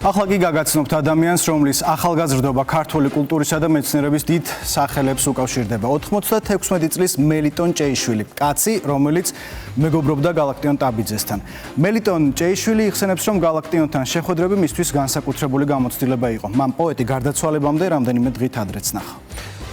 ახლა კი გაგაცნობთ ადამიანს, რომლის ახალგაზრდობა ქართული კულტურისა და მეცნიერების დიდ სახელებს უკავშირდება. 96 წლის მელიტონ ჭეიშვილი, კაცი, რომელიც მეგობრობდა გალაქტიონ ტაბიძესთან. მელიტონ ჭეიშვილი იხსენებს, რომ გალაქტიონთან შეხვედრები მისთვის განსაკუთრებული გამოცდილება იყო. მან პოეტი გარდაცვალებამდე რამდენიმე დღით ადრეც ნახა.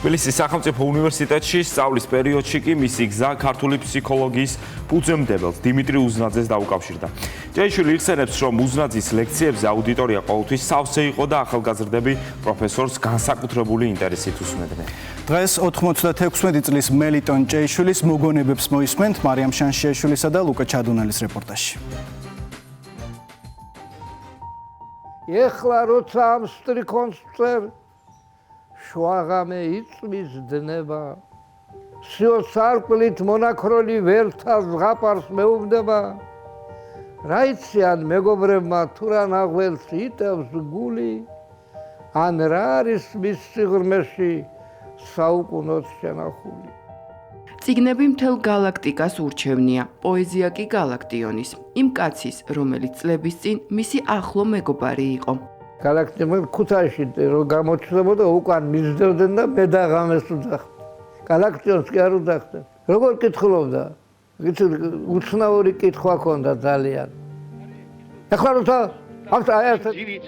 თბილისის სახელმწიფო უნივერსიტეტში სწავლის პერიოდში კი მისი გზა ქართული ფსიქოლოგიის ფუძემდებელს დიმიტრი უზნაძეს დაუკავშირდა. ჭეიშვილი იხსენებს, რომ უზნაძის ლექციებზე აუდიტორია ყოველთვის სავსე იყო და ახალგაზრდები პროფესორს განსაკუთრებული ინტერესით უსმენდნენ. დღეს 96 წლის მელიტონ ჭეიშვილის მოგონებებს მოისმენთ მარიამ შანშიაშვილისა და ლუკა ჩადუნელის რეპორტაჟში. ეხლა როცა ამ სტრიქონს წერ შვაღამე იწვის დნება, სიოსარკვლით მონაქროლი ვერთა ზღაპარს მეუბნება, რა იცი ან მეგობრებმა თუ რა ნაღველს იტევს გული, ან რა არის მის სიღრმეში საუკუნოდ შენახული. წიგნები მთელ გალაქტიკას ურჩევნია, პოეზია კი გალაქტიონის, იმ კაცის, რომელიც წლების წინ მისი ახლო მეგობარი იყო. გალაქტიონი ქუთაისში რომ გამოჩნდებოდა უკან მისდევდნენ და მე დაღამეს უძახდნენ. გალაქტიონს კი არ უძახდნენ. როგორ კითხულობდა? იცი უცნაური კითხვა ჰქონდა ძალიან. ეხლა როცა ჯივით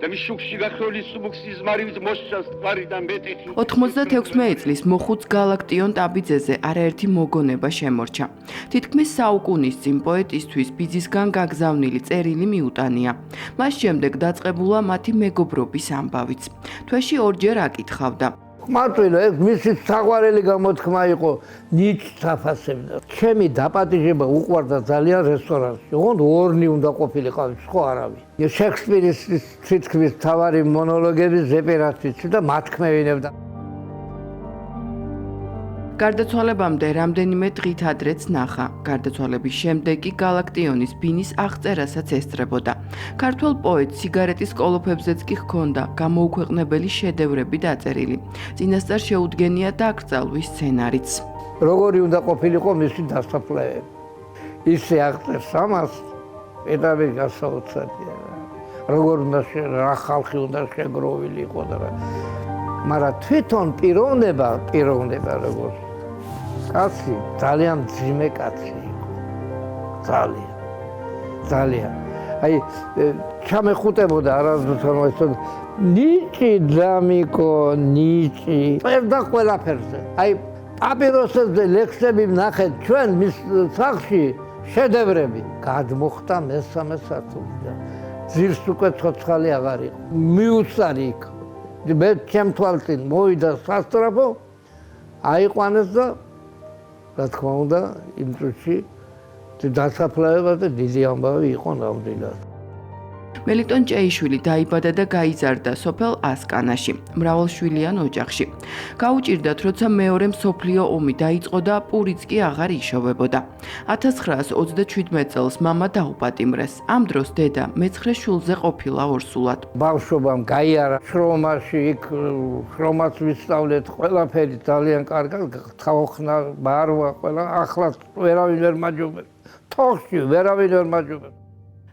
და მის შუქში გახროლის სუბუქსის მარივით მოსჩას თვარიდან მეტეხი. 96 წლის მოხუც გალაქტიონ ტაბიძეზე არაერთი მოგონება შემორჩა. თითქმის საუკუნის წინ პოეტისთვის ბიძისგან გაგზავნილი წერილი მიუტანია. მას შემდეგ დაწყებულა მათი მეგობრობის ამბავიც. თვეში ორჯერ აკითხავდა. მარტვილო ეს მისი საყვარელი გამოთქმა იყო ნიჩს აფასებდა. ჩემი დაპატიჟება უყვარდა ძალიან რესტორანში. ოღონდ ორნი უნდა ყოფილიყავ, სხვა არავინ. შექსპირის თითქმის თავარი მონოლოგები ზეპირატვიცი და მათქმევინებდა. გარდაცვალებამდე რამდენიმე დღით ადრეც ნახა. გარდაცვალების შემდეგ კი გალაქტიონის ბინის აღწერასაც ესწრებოდა. ქართველ პოეტს სიგარეტის კოლოფებზეც კი ჰქონდა გამოუქვეყნებელი შედევრები დაწერილი. წინასწარ შეუდგენია დაკრძალვის სცენარიც. როგორი უნდა ყოფილიყო მისი დასაფლავება. ისე აღწერს ამას, ეტაბი გასაოცარია. როგორ უნდა რა ხალხი უნდა შეგროვილიყო და რა. მაგრამ თვითონ პიროვნება როგორც კაცი ძალიან ძიმე კაცი იყო. ძალიან. აი ჩამეხუტებოდა არასდროს ეს ნიჭი დამიკო ნიჭი. წერდა ყველაფერზე. აი პაპიროსებზე ლექსები ვნახეთ ჩვენ მის სახლში შედევრები. გადმოხდა მესამე სართულზე. ძირს უკვე ცოცხალი აღარ იყო. მიუწარი იქ. მე ჩემ თვალწინ მოვიდა სასტრაფო, აიყვანეს და რა თქმა უნდა იმ წუთში დასაფლავება და დიდი ამბავი იყო ნამდვილად. მელიტონ ჭეიშვილი დაიბადა და გაიზარდა სოფელ ასკანაში, მრავალშვილიან ოჯახში. გაუჭირდათ, როცა მეორე მსოფლიო ომი დაიწყო და პურიც კი აღარ იშოვებოდა. 1927 წელს მამა დაუპატიმრეს. ამ დროს დედა მეცხრე შვილზე ყოფილა ორსულად. ბავშვობამ გაიარა შრომაში, იქ შრომაც ვისწავლეთ, ყველაფერი ძალიან კარგად, თაოხნა, ბარვა, ყველა ახლაც ვერავინ ვერ მაჯობებს. თოხში ვერავინ ვერ მაჯობებს.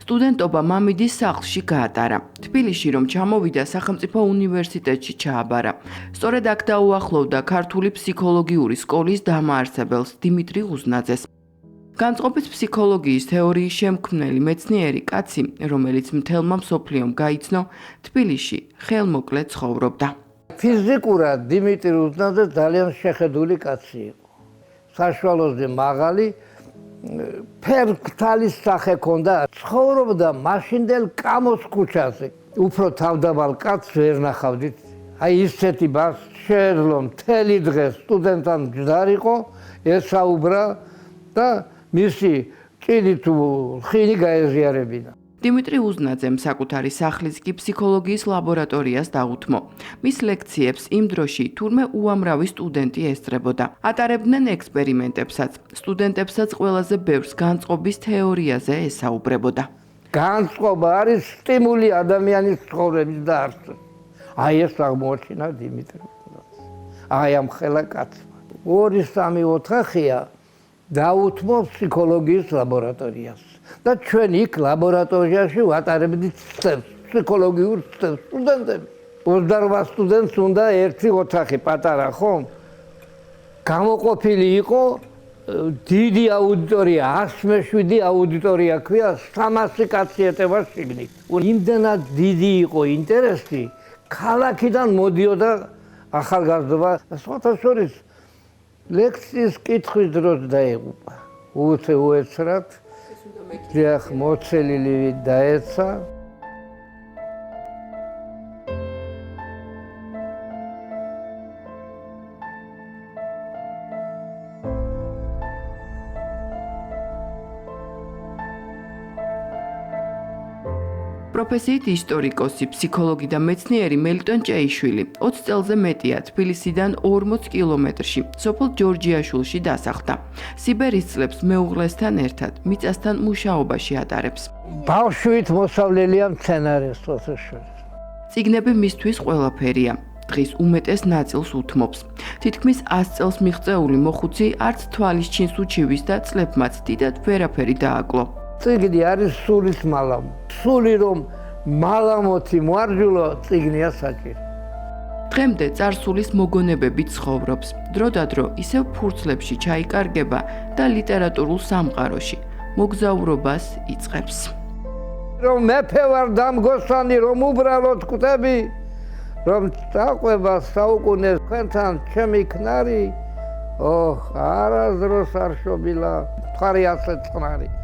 სტუდენტობა მამიდის სახლში გაატარა. თბილისში რომ ჩამოვიდა, სახელმწიფო უნივერსიტეტში ჩააბარა. სწორედ აქ დაუახლოვდა ქართული ფსიქოლოგიური სკოლის დამაარსებელს დიმიტრი უზნაძეს. განწყობის ფსიქოლოგიის თეორიის შემქმნელი მეცნიერი კაცი, რომელიც მთელმა მსოფლიომ გაიცნო, თბილისში ხელმოკლე ცხოვრობდა. ფიზიკურად დიმიტრი უზნაძე ძალიან შეხედული კაცი იყო. საშუალოზე მაღალი ფერკთალის სახე ჰქონდა, ცხოვრობდა მაშინდელ კამოს ქუჩაზე. უფრო თავდაბალ კაცს ვერ ნახავდით. აი ისეთი ბას შეეძლო მთელი დღე სტუდენტთან მჯდარიყო, ესაუბრა და მისი ჭირი თუ ხილი გაეზიარებინა. დიმიტრი უზნაძემ საკუთარი სახლის კი ფსიქოლოგიის ლაბორატორიას დაუთმო. მის ლექციებს იმ დროში თურმე უამრავი სტუდენტი ესწრებოდა. ატარებდნენ ექსპერიმენტებსაც. სტუდენტებსაც ყველაზე ბევრს განწყობის თეორიაზე ესაუბრებოდა. განწყობა არის სტიმული ადამიანის ცხოვრების დაარსება. აი ეს აღმოაჩინა დიმიტრი უზნაძე. აი ამ ხელა კაცმა. 2-3 ოთახია დაუთმო ფსიქოლოგიის ლაბორატორიას. და ჩვენ იქ ლაბორატორიაში ვატარებდით წელს. ფსიქოლოგიურ სტუდენტები. 28 სტუდენტს უნდა ერთი ოთახი პატარა, ხო? გამოყოფილი იყო დიდი აუდიტორია, 107 აუდიტორია ქვია, 300 კაცი ეტევა შიგნით. იმდენად დიდი იყო ინტერესი, ქალაქიდან მოდიოდა ახალგაზრდობა, სხვათა შორის ლექციის კითხვის დროს დაეღუპა. უეცრად დიახ, მოცელილი დაეცა. პროფესიით ისტორიკოსი, ფსიქოლოგი და მეცნიერი მელიტონ ჭეიშვილი 20 წელზე მეტია თბილისიდან 40 კილომეტრში, სოფელ ჯორჯიაშვილში დასახლდა. სიბერის წლებს მეუღლესთან ერთად მიწასთან მუშაობაში ატარებს. ბავშვით მოსავლელია მცენარეს თოთოშორის. წიგნები მისთვის ყველაფერია. დღის უმეტეს ნაწილს უთმობს. თითქმის 100 წელს მიღწეული მოხუცი არც თვალის ჩინს უჩივის და წლებმაც დიდად ვერაფერი დააკლო. წიგნი არის სულის მალამო. სული რომ მალამოთი მოარჯულო, წიგნია საჭირო. დღემდე წარსულის მოგონებებით ცხოვრობს. დროდადრო ისევ ფურცლებში ჩაიკარგება და ლიტერატურულ სამყაროში მოგზაურობას იწყებს. რომ მეფე ვარ დამგოსანი, რომ უბრალოდ კვდები, რომ დაყვება საუკუნეს თქვენთან ჩემი ქნარი, არასდროს არ შობილა, მხარი ასე წყნარი.